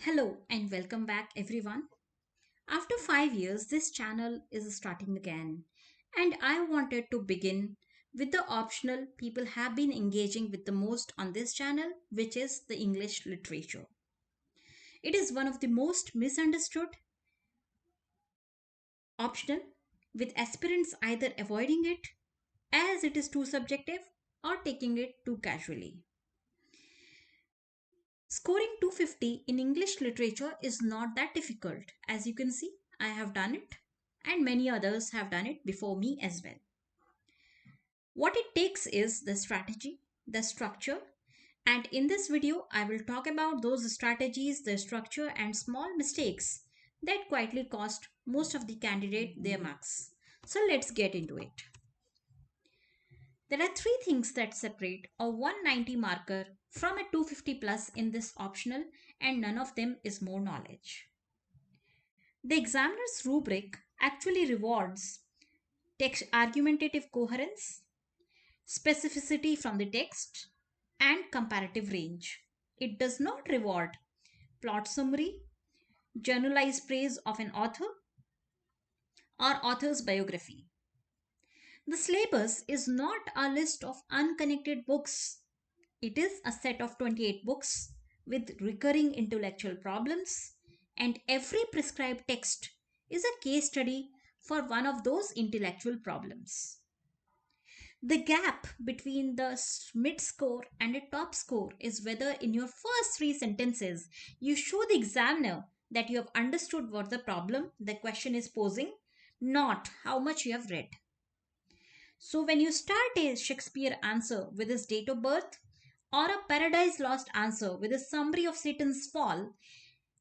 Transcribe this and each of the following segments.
Hello and welcome back, everyone. After 5 years, this channel is starting again, and I wanted to begin with the optional people have been engaging with the most on this channel, which is the English literature. It is one of the most misunderstood optional, with aspirants either avoiding it as it is too subjective or taking it too casually. Scoring 250 in English literature is not that difficult. As you can see, I have done it, and many others have done it before me as well. What it takes is the strategy, the structure, and in this video, I will talk about those strategies, the structure, and small mistakes that quietly cost most of the candidate their marks. So let's get into it. There are three things that separate a 190 marker from a 250 plus in this optional, and none of them is more knowledge. The examiner's rubric actually rewards text argumentative coherence, specificity from the text, and comparative range. It does not reward plot summary, generalized praise of an author, or author's biography. The syllabus is not a list of unconnected books. It is a set of 28 books with recurring intellectual problems, and every prescribed text is a case study for one of those intellectual problems. The gap between the mid score and a top score is whether in your first three sentences you show the examiner that you have understood what the problem the question is posing, not how much you have read. So, when you start a Shakespeare answer with his date of birth or a Paradise Lost answer with a summary of Satan's fall,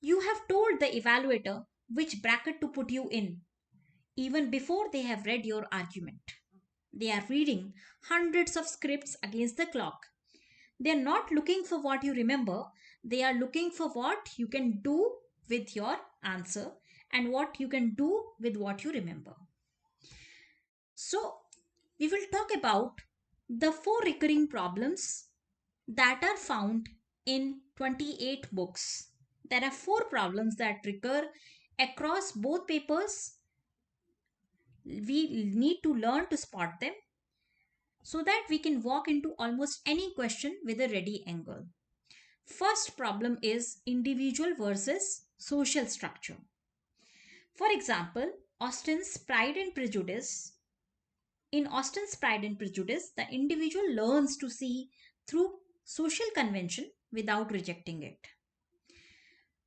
you have told the evaluator which bracket to put you in, even before they have read your argument. They are reading hundreds of scripts against the clock. They are not looking for what you remember, they are looking for what you can do with your answer and what you can do with what you remember. So, we will talk about the four recurring problems that are found in 28 books. There are four problems that recur across both papers. We need to learn to spot them so that we can walk into almost any question with a ready angle. First problem is individual versus social structure. For example, Austen's Pride and Prejudice. In Austen's Pride and Prejudice, the individual learns to see through social convention without rejecting it.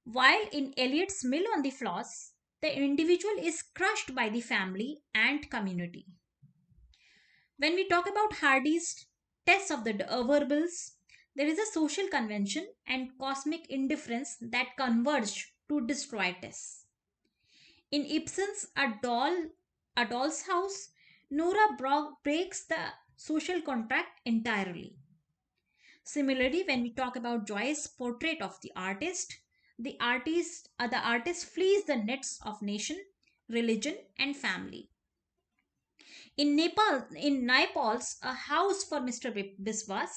While in Eliot's Mill on the Floss, the individual is crushed by the family and community. When we talk about Hardy's Tess of the Verbals, there is a social convention and cosmic indifference that converge to destroy Tess. In Ibsen's A Doll's House, Nora breaks the social contract entirely. Similarly, when we talk about Joyce's portrait of the artist flees the nets of nation, religion, and family. In Naipaul's A House for Mr. Biswas,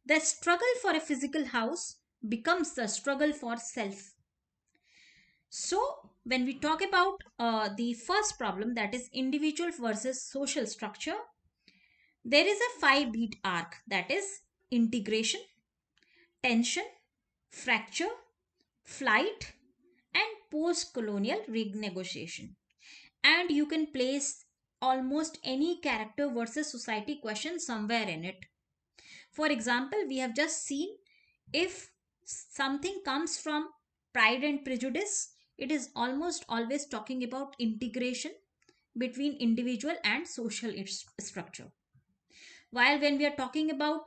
the struggle for a physical house becomes the struggle for self. So, when we talk about the first problem, that is individual versus social structure, there is a 5 beat arc, that is integration, tension, fracture, flight, and post colonial renegotiation. And you can place almost any character versus society question somewhere in it. For example, we have just seen if something comes from Pride and Prejudice, it is almost always talking about integration between individual and social structure. While when we are talking about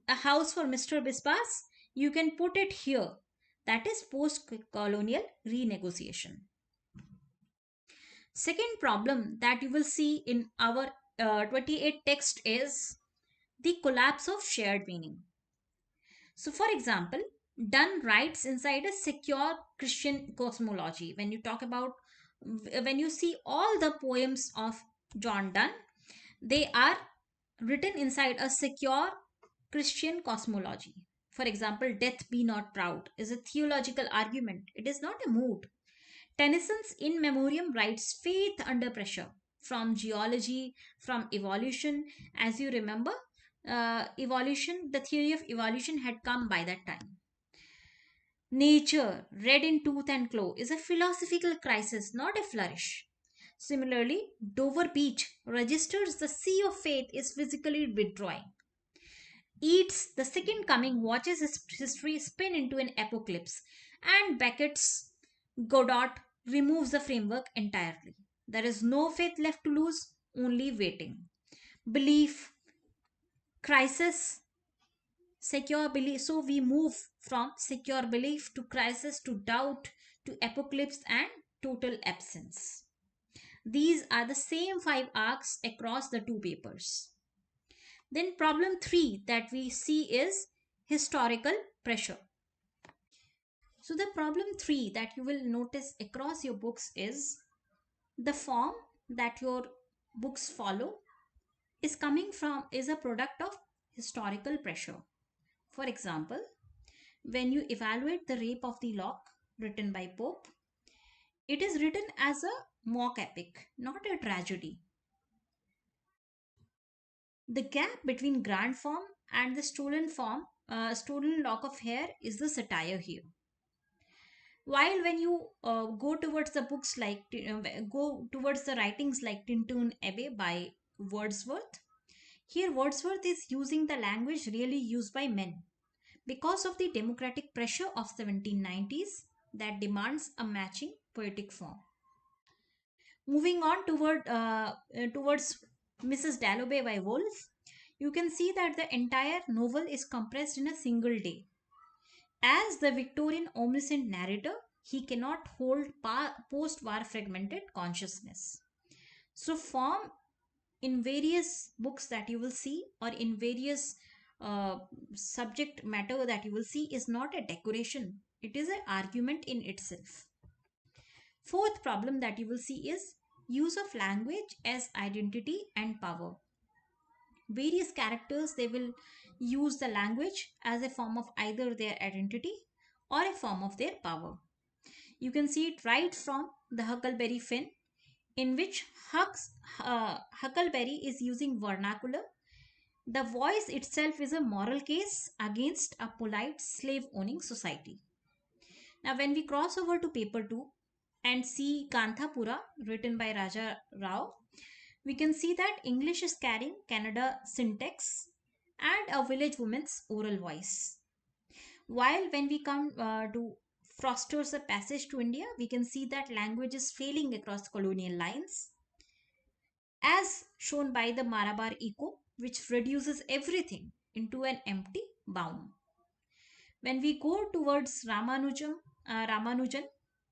A House for Mr. Biswas, you can put it here. That is post colonial renegotiation. Second problem that you will see in our 28 text is the collapse of shared meaning. So, for example, Donne writes inside a secure Christian cosmology. When you see all the poems of John Donne, they are written inside a secure Christian cosmology. For example, Death Be Not Proud is a theological argument. It is not a mood. Tennyson's In Memoriam writes faith under pressure from geology, from evolution. As you remember, evolution, the theory of evolution had come by that time. Nature, red in tooth and claw, is a philosophical crisis, not a flourish. Similarly, Dover Beach registers the sea of faith is physically withdrawing. Yeats, the second coming, watches his history spin into an apocalypse, and Beckett's Godot removes the framework entirely. There is no faith left to lose, only waiting. Belief, crisis, secure belief. So we move from secure belief to crisis to doubt to apocalypse and total absence. These are the same five arcs across the two papers. Then, problem 3 that we see is historical pressure. So, the problem 3 that you will notice across your books is the form that your books follow is a product of historical pressure. For example, when you evaluate The Rape of the Lock, written by Pope, it is written as a mock epic, not a tragedy. The gap between grand form and the stolen lock of hair is the satire here. While when you go towards the books like go towards the writings like Tintern Abbey by Wordsworth, here Wordsworth is using the language really used by men because of the democratic pressure of 1790s that demands a matching poetic form. Moving on towards Mrs. Dalloway by Woolf, you can see that the entire novel is compressed in a single day. As the Victorian omniscient narrator, he cannot hold post war fragmented consciousness. So, form in various books that you will see, or in various subject matter that you will see, is not a decoration, it is an argument in itself. Fourth problem that you will see is use of language as identity and power. Various characters, they will use the language as a form of either their identity or a form of their power. You can see it right from the Huckleberry Finn, in which Huckleberry is using vernacular. The voice itself is a moral case against a polite slave owning society. Now, when we cross over to paper 2 and see Kanthapura, written by Raja Rao, we can see that English is carrying Kannada syntax and a village woman's oral voice. While when we come to Foster's A Passage to India, we can see that language is failing across colonial lines, as shown by the Malabar Eco, which reduces everything into an empty bound. When we go towards Ramanujan,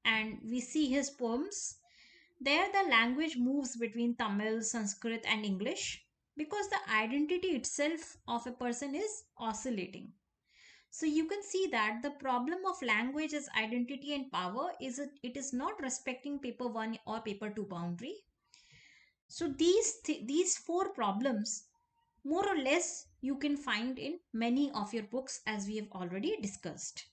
and we see his poems, there the language moves between Tamil, Sanskrit, and English because the identity itself of a person is oscillating. So you can see that the problem of language as identity and power is it is not respecting paper 1 or paper 2 boundary. So these four problems more or less you can find in many of your books, as we have already discussed.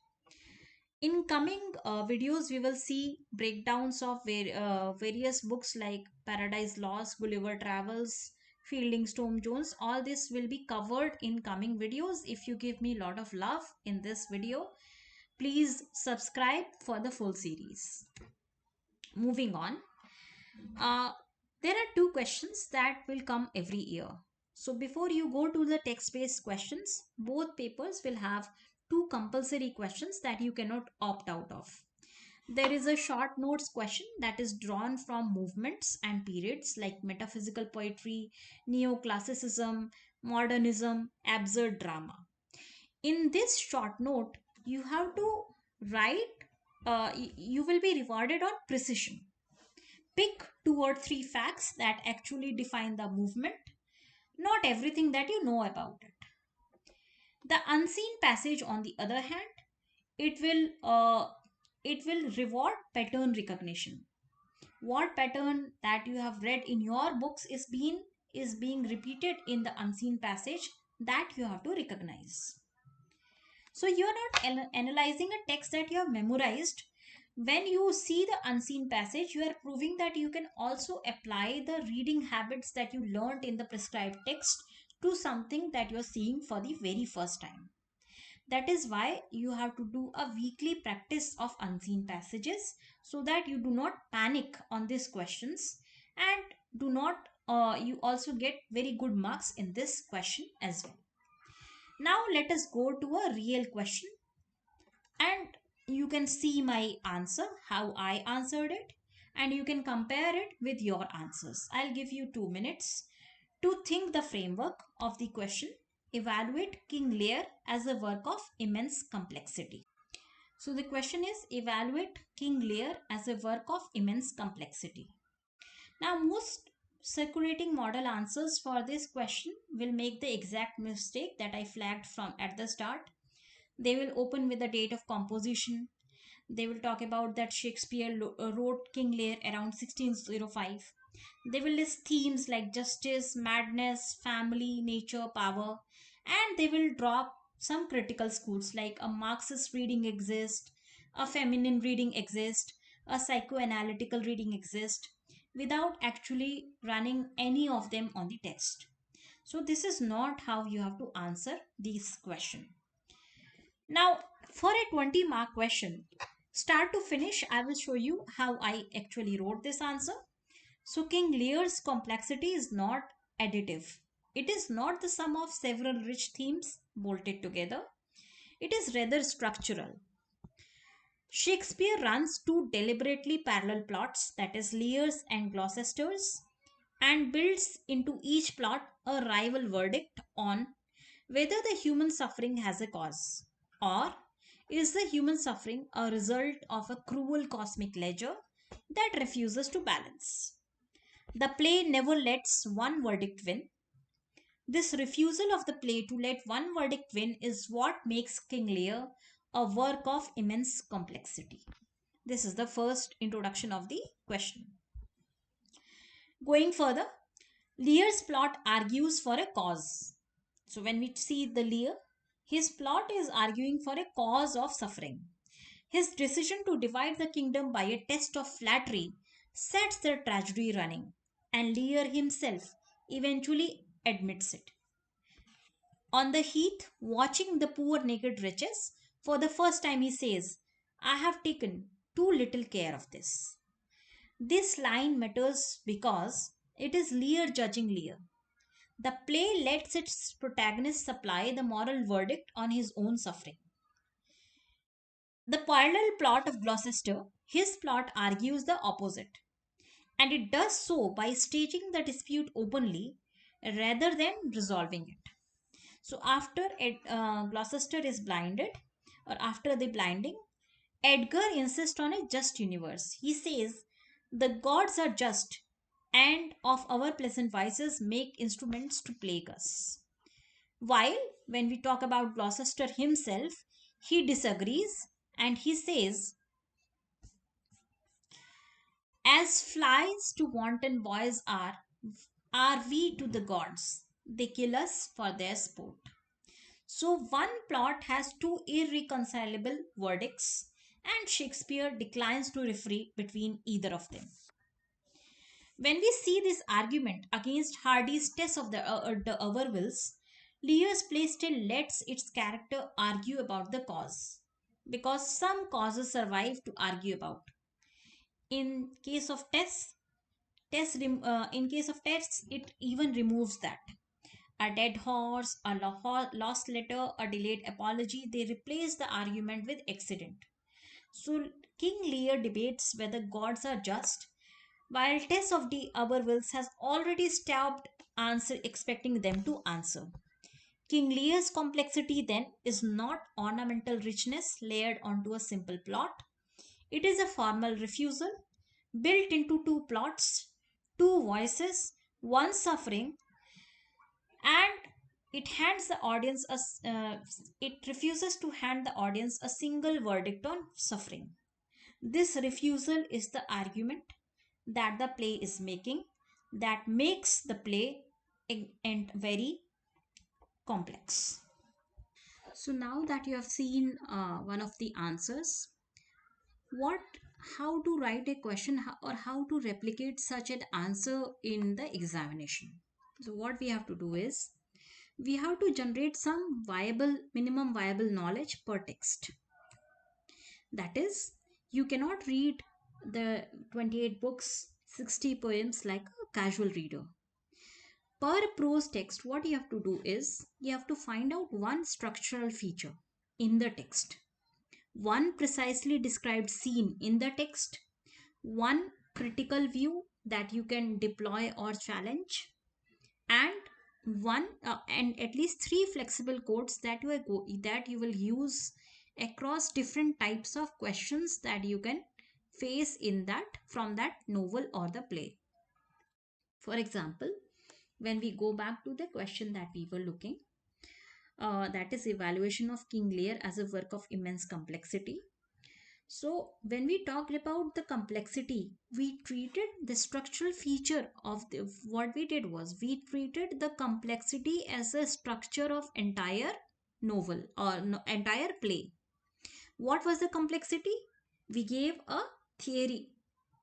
In coming videos, we will see breakdowns of various books like Paradise Lost, Gulliver Travels, Fielding Tom Jones. All this will be covered in coming videos. If you give me a lot of love in this video, please subscribe for the full series. Moving on, uh, there are two questions that will come every year. So before you go to the text-based questions, both papers will have two compulsory questions that you cannot opt out of. There is a short notes question that is drawn from movements and periods like metaphysical poetry, neoclassicism, modernism, absurd drama. In this short note, you have to write, you will be rewarded on precision. Pick 2 or 3 facts that actually define the movement, not everything that you know about it. The unseen passage, on the other hand, it will reward pattern recognition. What pattern that you have read in your books is being repeated in the unseen passage, that you have to recognize. So you are not analyzing a text that you have memorized. When you see the unseen passage, you are proving that you can also apply the reading habits that you learned in the prescribed text to something that you are seeing for the very first time. That is why you have to do a weekly practice of unseen passages so that you do not panic on these questions, and do not you also get very good marks in this question as well. Now let us go to a real question, and you can see my answer, how I answered it, and you can compare it with your answers. I'll give you 2 minutes to think the framework of the question. Evaluate King Lear as a work of immense complexity. So the question is, evaluate King Lear as a work of immense complexity. Now, most circulating model answers for this question will make the exact mistake that I flagged from at the start. They will open with the date of composition. They will talk about that Shakespeare wrote King Lear around 1605. They will list themes like justice, madness, family, nature, power, and they will drop some critical schools like a Marxist reading exists, a feminine reading exists, a psychoanalytical reading exists, without actually running any of them on the text. So this is not how you have to answer this question. Now, for a 20-mark question, start to finish, I will show you how I actually wrote this answer. So, King Lear's complexity is not additive. It is not the sum of several rich themes bolted together. It is rather structural. Shakespeare runs two deliberately parallel plots, that is, Lear's and Gloucester's, and builds into each plot a rival verdict on whether the human suffering has a cause, or is the human suffering a result of a cruel cosmic ledger that refuses to balance. The play never lets one verdict win. This refusal of the play to let one verdict win is what makes King Lear a work of immense complexity. This is the first introduction of the question. Going further, Lear's plot argues for a cause. So when we see the Lear, his plot is arguing for a cause of suffering. His decision to divide the kingdom by a test of flattery sets the tragedy running, and Lear himself eventually admits it. On the heath, watching the poor naked wretches, for the first time he says, I have taken too little care of this. This line matters because it is Lear judging Lear. The play lets its protagonist supply the moral verdict on his own suffering. The parallel plot of Gloucester, his plot argues the opposite, and it does so by staging the dispute openly rather than resolving it. So, after Gloucester is blinded, or after the blinding, Edgar insists on a just universe. He says, the gods are just, and of our pleasant vices make instruments to plague us. While when we talk about Gloucester himself, he disagrees and he says, as flies to wanton boys are we to the gods. They kill us for their sport. So one plot has two irreconcilable verdicts, and Shakespeare declines to referee between either of them. When we see this argument against Hardy's test of the overwills, Lear's play still lets its character argue about the cause, because some causes survive to argue about. In case of in case of Tess, it even removes that. A dead horse, a lost letter, a delayed apology, they replace the argument with accident. So King Lear debates whether gods are just, while Tess of the Aberwills has already stopped answer expecting them to answer. King Lear's complexity then is not ornamental richness layered onto a simple plot. It is a formal refusal built into two plots, two voices, one suffering, and it refuses to hand the audience a single verdict on suffering. This refusal is the argument that the play is making, that makes the play and very complex. So now that you have seen one of the answers, what how to write a question or how to replicate such an answer in the examination. So what we have to do is we have to generate some viable minimum viable knowledge per text. That is, you cannot read the 28 books, 60 poems like a casual reader. Per prose text, what you have to do is you have to find out one structural feature in the text, one precisely described scene in the text, one critical view that you can deploy or challenge, and one and at least three flexible codes that that you will use across different types of questions that you can face in that from that novel or the play. For example, when we go back to the question that we were looking, that is evaluation of King Lear as a work of immense complexity. So, when we talked about the complexity, we treated the structural feature of what we did was we treated the complexity as a structure of entire novel or no, entire play. What was the complexity? We gave a theory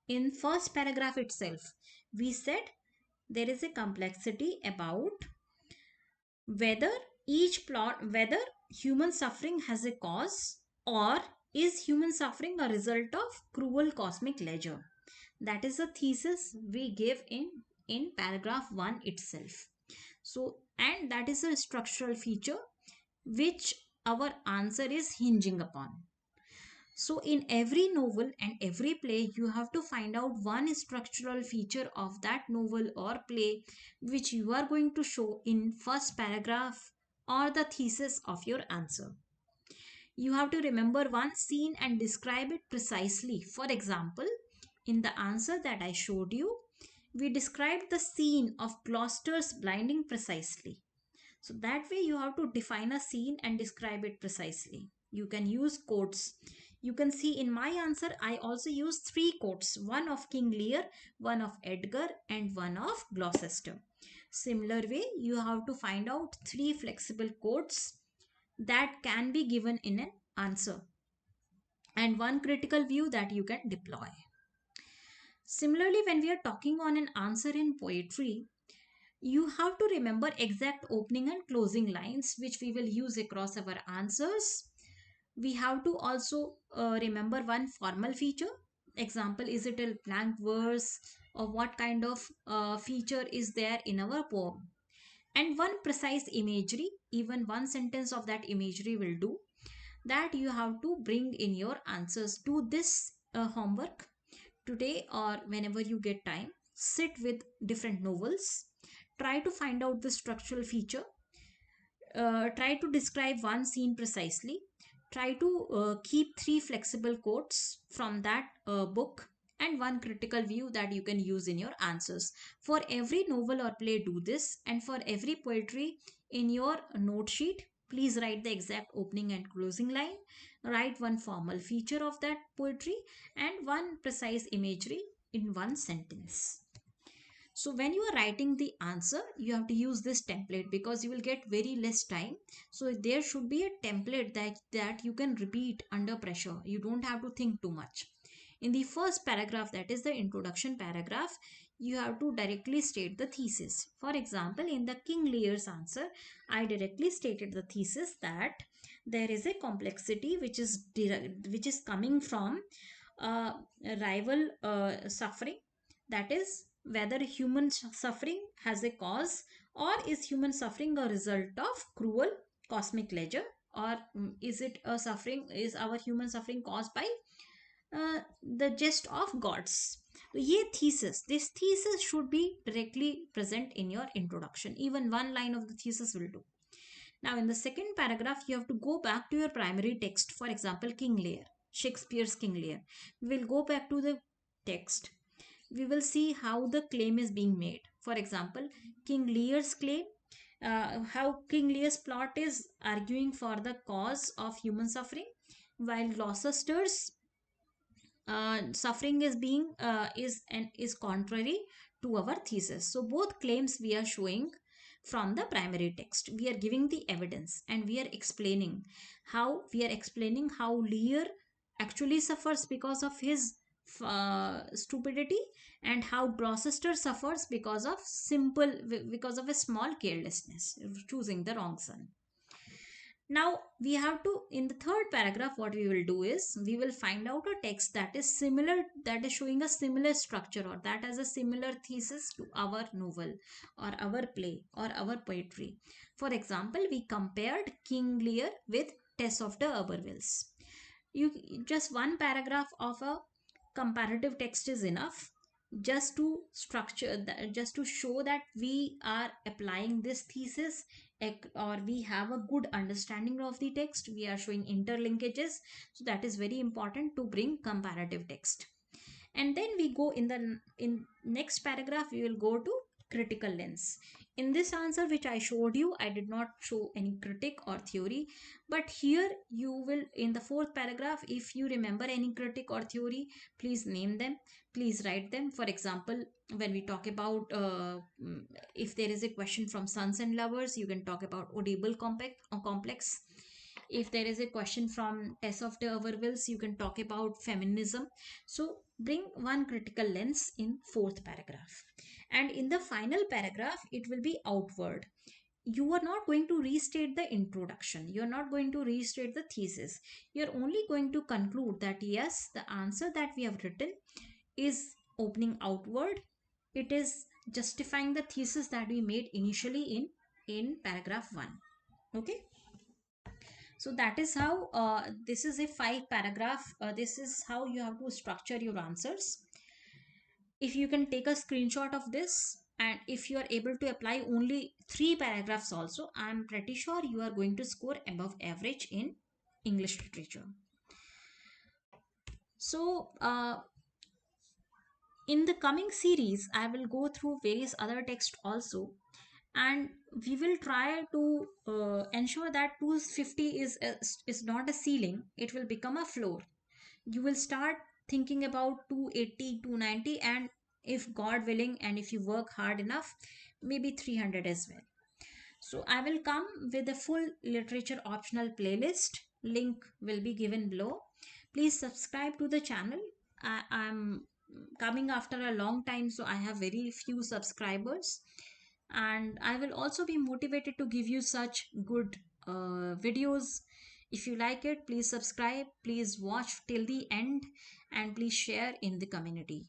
in first paragraph itself. We said there is a complexity about whether whether human suffering has a cause, or is human suffering a result of cruel cosmic leisure. That is a thesis we give in paragraph 1 itself. So, and that is a structural feature which our answer is hinging upon. So, in every novel and every play, you have to find out one structural feature of that novel or play which you are going to show in first paragraph or the thesis of your answer. You have to remember one scene and describe it precisely. For example, in the answer that I showed you, we described the scene of Gloucester's blinding precisely. So that way you have to define a scene and describe it precisely. You can use quotes. You can see in my answer, I also use three quotes, one of King Lear, one of Edgar, and one of Gloucester. Similar way, you have to find out three flexible quotes that can be given in an answer and one critical view that you can deploy. Similarly, when we are talking on an answer in poetry, you have to remember exact opening and closing lines which we will use across our answers. We have to also remember one formal feature. Example, is it a blank verse, or what kind of feature is there in our poem? And one precise imagery, even one sentence of that imagery will do, that you have to bring in your answers. Do this homework today or whenever you get time. Sit with different novels, try to find out the structural feature, try to describe one scene precisely, try to keep three flexible quotes from that book, and one critical view that you can use in your answers. For every novel or play, do this, and for every poetry in your note sheet, please write the exact opening and closing line, write one formal feature of that poetry, and one precise imagery in one sentence. So when you are writing the answer, you have to use this template because you will get very less time. So there should be a template that you can repeat under pressure. You don't have to think too much. In the first paragraph, that is the introduction paragraph, you have to directly state the thesis. For example, in the King Lear's answer, I directly stated the thesis that there is a complexity which is coming from rival suffering, that is whether human suffering has a cause, or is human suffering a result of cruel cosmic leisure, or is it a suffering, is our human suffering caused by the jest of gods. So this thesis should be directly present in your introduction. Even one line of the thesis will do. Now in the second paragraph, you have to go back to your primary text. For example, King Lear, Shakespeare's King Lear. We will go back to the text. We will see how the claim is being made. For example, King Lear's claim, how King Lear's plot is arguing for the cause of human suffering, while Gloucester's suffering is being is contrary to our thesis. So both claims we are showing from the primary text. We are giving the evidence and we are explaining how Lear actually suffers because of his stupidity, and how Gloucester suffers because of a small carelessness, choosing the wrong son. Now we have to, in the third paragraph, what we will do is we will find out a text that is similar, that is showing a similar structure, or that has a similar thesis to our novel or our play or our poetry. For example, we compared King Lear with Tess of the Abervilles. You just one paragraph of a comparative text is enough, just to structure that, just to show that we are applying this thesis, or we have a good understanding of the text, we are showing interlinkages. So that is very important to bring comparative text. And then we go in next paragraph, we will go to critical lens. In this answer which I showed you, I did not show any critic or theory, but here you will, in the fourth paragraph, if you remember any critic or theory, please name them, please write them. For example, when we talk about if there is a question from Sons and Lovers, you can talk about Audible complex. If there is a question from Tess of the Abervilles, you can talk about feminism. So bring one critical lens in fourth paragraph. And in the final paragraph, it will be outward. You are not going to restate the introduction. You are not going to restate the thesis. You are only going to conclude that yes, the answer that we have written is opening outward. It is justifying the thesis that we made initially in paragraph 1. Okay. So that is how this is a 5 paragraph. This is how you have to structure your answers. If you can take a screenshot of this, and if you are able to apply only 3 paragraphs also, I'm pretty sure you are going to score above average in English literature. So in the coming series, I will go through various other texts also, and we will try to ensure that 250 is not a ceiling, it will become a floor. You will start thinking about 280, 290, and if God willing and if you work hard enough, maybe 300 as well. So I will come with a full literature optional playlist. Link will be given below. Please subscribe to the channel. I'm coming after a long time, so I have very few subscribers, and I will also be motivated to give you such good videos. If you like it, please subscribe, please watch till the end, and please share in the community.